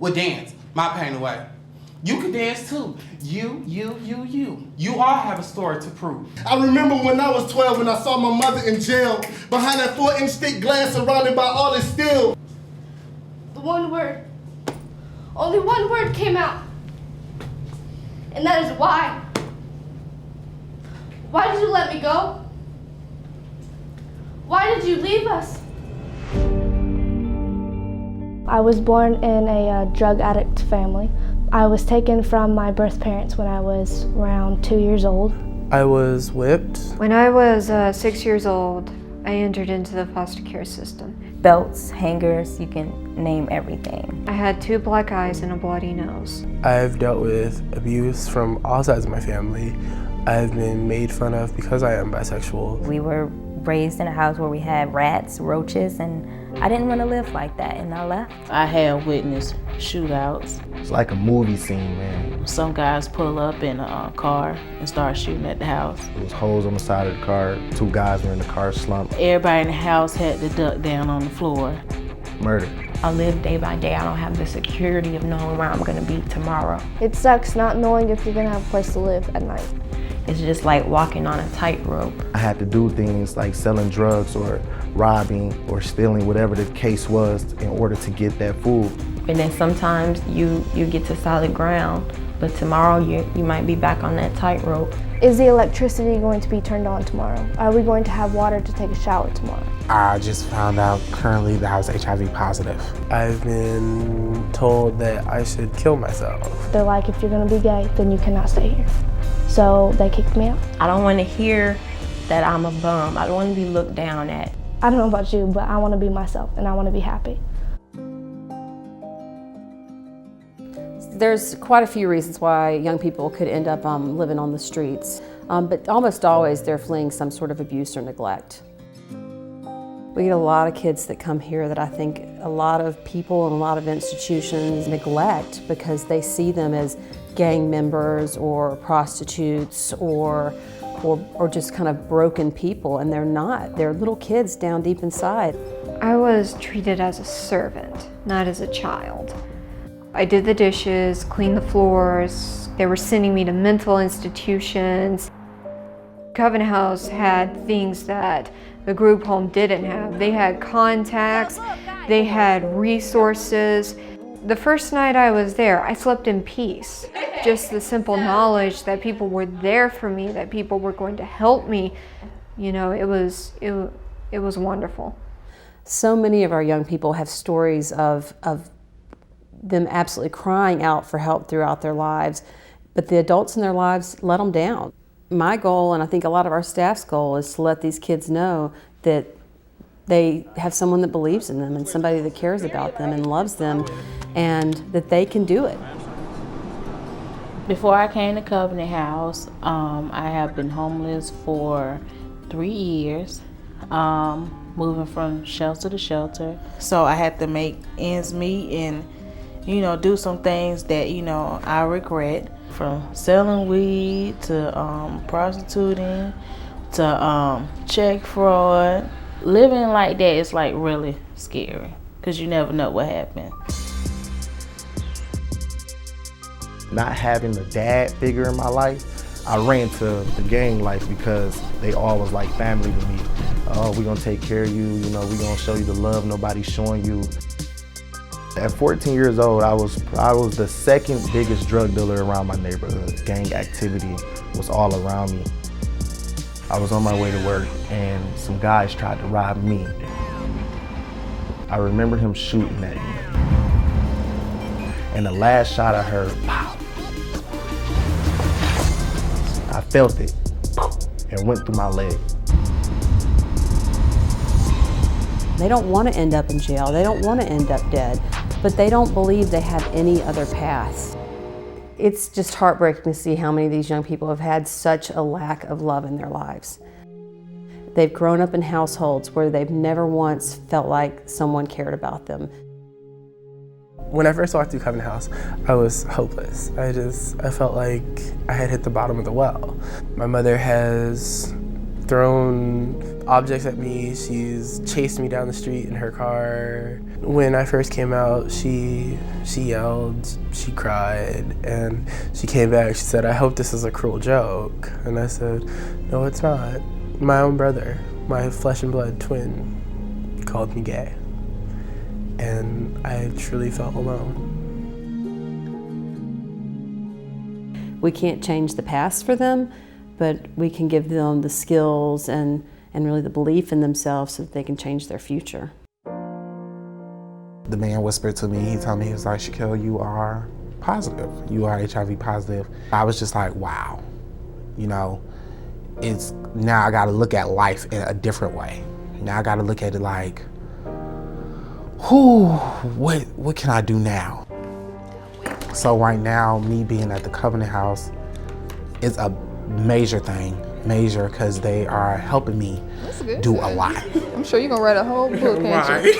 Well, dance my pain away. You can dance too. You. You all have a story to prove. I remember when I was 12 and I saw my mother in jail behind that 4-inch thick glass surrounded by all this steel. The one word, only one word came out. And that is why. Why did you let me go? Why did you leave us? I was born in a drug addict family. I was taken from my birth parents when I was around 2 years old. I was whipped. When I was 6 years old, I entered into the foster care system. Belts, hangers, you can name everything. I had 2 black eyes and a bloody nose. I've dealt with abuse from all sides of my family. I've been made fun of because I am bisexual. We were raised in a house where we had rats, roaches, and I didn't want to live like that, and I left. I have witnessed shootouts. It's like a movie scene, man. Some guys pull up in a car and start shooting at the house. There was holes on the side of the car. 2 guys were in the car slumped. Everybody in the house had to duck down on the floor. Murder. I live day by day. I don't have the security of knowing where I'm gonna be tomorrow. It sucks not knowing if you're gonna have a place to live at night. It's just like walking on a tightrope. I had to do things like selling drugs or robbing or stealing, whatever the case was, in order to get that food. And then sometimes you get to solid ground, but tomorrow you might be back on that tightrope. Is the electricity going to be turned on tomorrow? Are we going to have water to take a shower tomorrow? I just found out currently that I was HIV positive. I've been told that I should kill myself. They're like, if you're gonna be gay, then you cannot stay here. So they kicked me out. I don't want to hear that I'm a bum. I don't want to be looked down at. I don't know about you, but I want to be myself and I want to be happy. There's quite a few reasons why young people could end up living on the streets, but almost always they're fleeing some sort of abuse or neglect. We get a lot of kids that come here that I think a lot of people and a lot of institutions neglect because they see them as gang members or prostitutes or just kind of broken people, and they're not. They're little kids down deep inside. I was treated as a servant, not as a child. I did the dishes, cleaned the floors. They were sending me to mental institutions. Covenant House had things that the group home didn't have. They had contacts, they had resources. The first night I was there, I slept in peace. Just the simple knowledge that people were there for me, that people were going to help me, you know, it was wonderful. So many of our young people have stories of them absolutely crying out for help throughout their lives, but the adults in their lives let them down. My goal, and I think a lot of our staff's goal, is to let these kids know that they have someone that believes in them and somebody that cares about them and loves them, and that they can do it. Before I came to Covenant House, I have been homeless for 3 years, moving from shelter to shelter. So I had to make ends meet and, you know, do some things that, you know, I regret. From selling weed to prostituting to check fraud. Living like that is like really scary because you never know what happened. Not having a dad figure in my life, I ran to the gang life because they all was like family to me. Oh, we gonna take care of you, you know, we gonna show you the love nobody's showing you. At 14 years old, I was the second biggest drug dealer around my neighborhood. Gang activity was all around me. I was on my way to work and some guys tried to rob me. I remember him shooting at me. And the last shot I heard, pow. I felt it, and went through my leg. They don't want to end up in jail. They don't want to end up dead, but they don't believe they have any other path. It's just heartbreaking to see how many of these young people have had such a lack of love in their lives. They've grown up in households where they've never once felt like someone cared about them. When I first walked through Covenant House, I was hopeless. I felt like I had hit the bottom of the well. My mother has thrown objects at me. She's chased me down the street in her car. When I first came out, she yelled, she cried, and she came back. She said, "I hope this is a cruel joke." And I said, "No, it's not. My own brother, my flesh and blood twin, called me gay." And I truly felt alone. We can't change the past for them, but we can give them the skills and really the belief in themselves so that they can change their future. The man whispered to me, he told me, he was like, "Shaquille, you are positive. You are HIV positive." I was just like, wow. You know, it's now I gotta look at life in a different way. Now I gotta look at it like, what can I do now? So right now, me being at the Covenant House is a major thing, because they are helping me do a lot. I'm sure you're gonna write a whole book, can't you?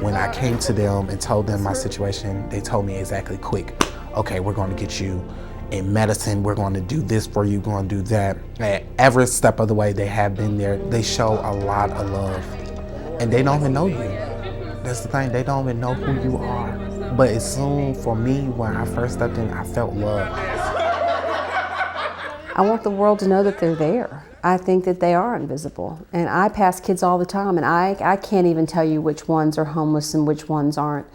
When I came to them and told them my situation, they told me exactly quick, okay, we're gonna get you in medicine, we're gonna do this for you, gonna do that. At every step of the way, they have been there. They show a lot of love, and they don't even know you. That's the thing, they don't even know who you are. But as soon, for me, when I first stepped in, I felt love. I want the world to know that they're there. I think that they are invisible. And I pass kids all the time, and I can't even tell you which ones are homeless and which ones aren't.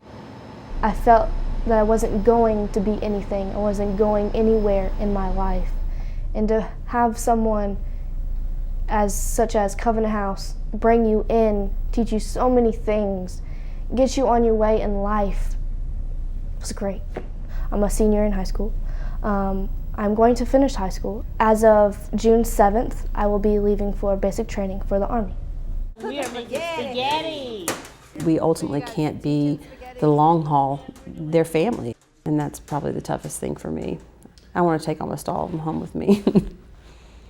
I felt that I wasn't going to be anything. I wasn't going anywhere in my life. And to have someone such as Covenant House bring you in, teach you so many things, get you on your way in life, was great. I'm a senior in high school. I'm going to finish high school. As of June 7th, I will be leaving for basic training for the Army. We are making spaghetti. We ultimately can't be the long haul, their family, and that's probably the toughest thing for me. I want to take almost all of them home with me.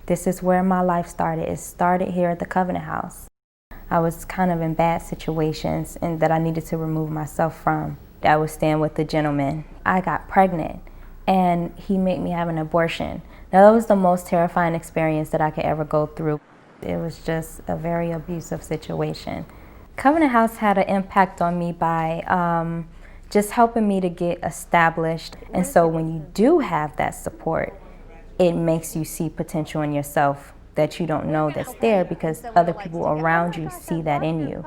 This is where my life started. It started here at the Covenant House. I was kind of in bad situations and that I needed to remove myself from. I was staying with a gentleman. I got pregnant and he made me have an abortion. Now that was the most terrifying experience that I could ever go through. It was just a very abusive situation. Covenant House had an impact on me by just helping me to get established. And so when you do have that support, it makes you see potential in yourself that you don't know that's there because other people around you see that in you.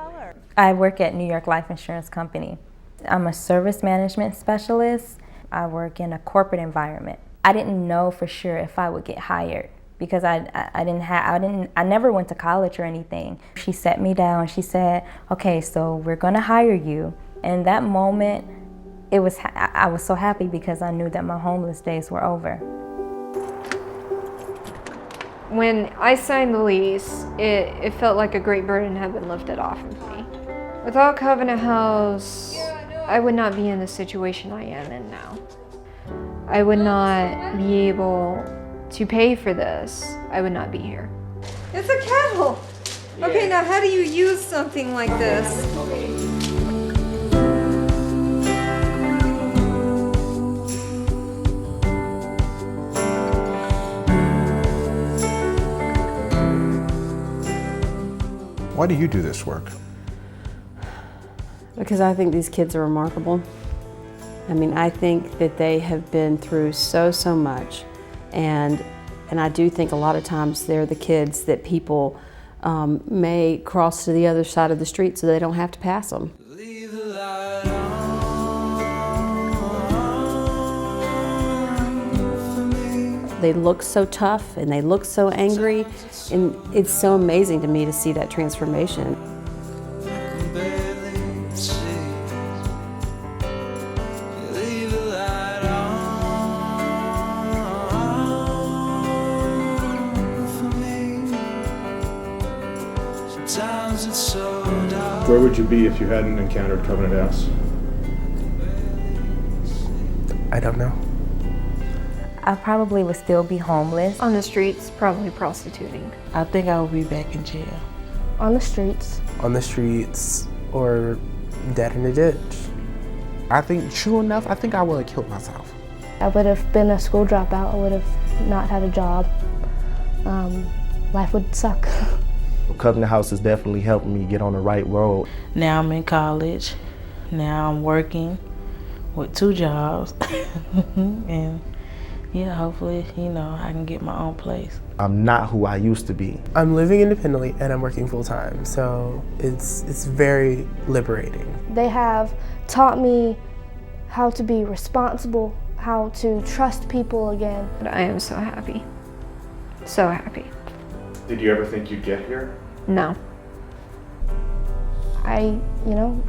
I work at New York Life Insurance Company. I'm a service management specialist. I work in a corporate environment. I didn't know for sure if I would get hired because I never went to college or anything. She sat me down, she said, "Okay, so we're gonna hire you." And that moment, I was so happy because I knew that my homeless days were over. When I signed the lease, it felt like a great burden had been lifted off of me. Without Covenant House, I would not be in the situation I am in now. I would not be able to pay for this. I would not be here. It's a kettle! Okay, now how do you use something like this? Why do you do this work? Because I think these kids are remarkable. I mean, I think that they have been through so much, and I do think a lot of times they're the kids that people may cross to the other side of the street so they don't have to pass them. They look so tough and they look so angry, and it's so amazing to me to see that transformation. Where would you be if you hadn't encountered Covenant House? I don't know. I probably would still be homeless. On the streets, probably prostituting. I think I would be back in jail. On the streets. On the streets or dead in a ditch. I think, true enough, I think I would have killed myself. I would have been a school dropout. I would have not had a job. Life would suck. Covenant House has definitely helped me get on the right road. Now I'm in college. Now I'm working with 2 jobs. And yeah, hopefully, I can get my own place. I'm not who I used to be. I'm living independently and I'm working full time, so it's very liberating. They have taught me how to be responsible, how to trust people again. I am so happy. So happy. Did you ever think you'd get here? No. I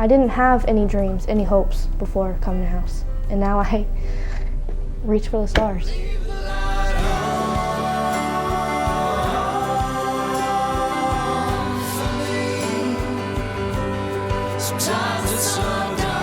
didn't have any dreams, any hopes before coming to House. And now I reach for the stars. Sometimes it's undone.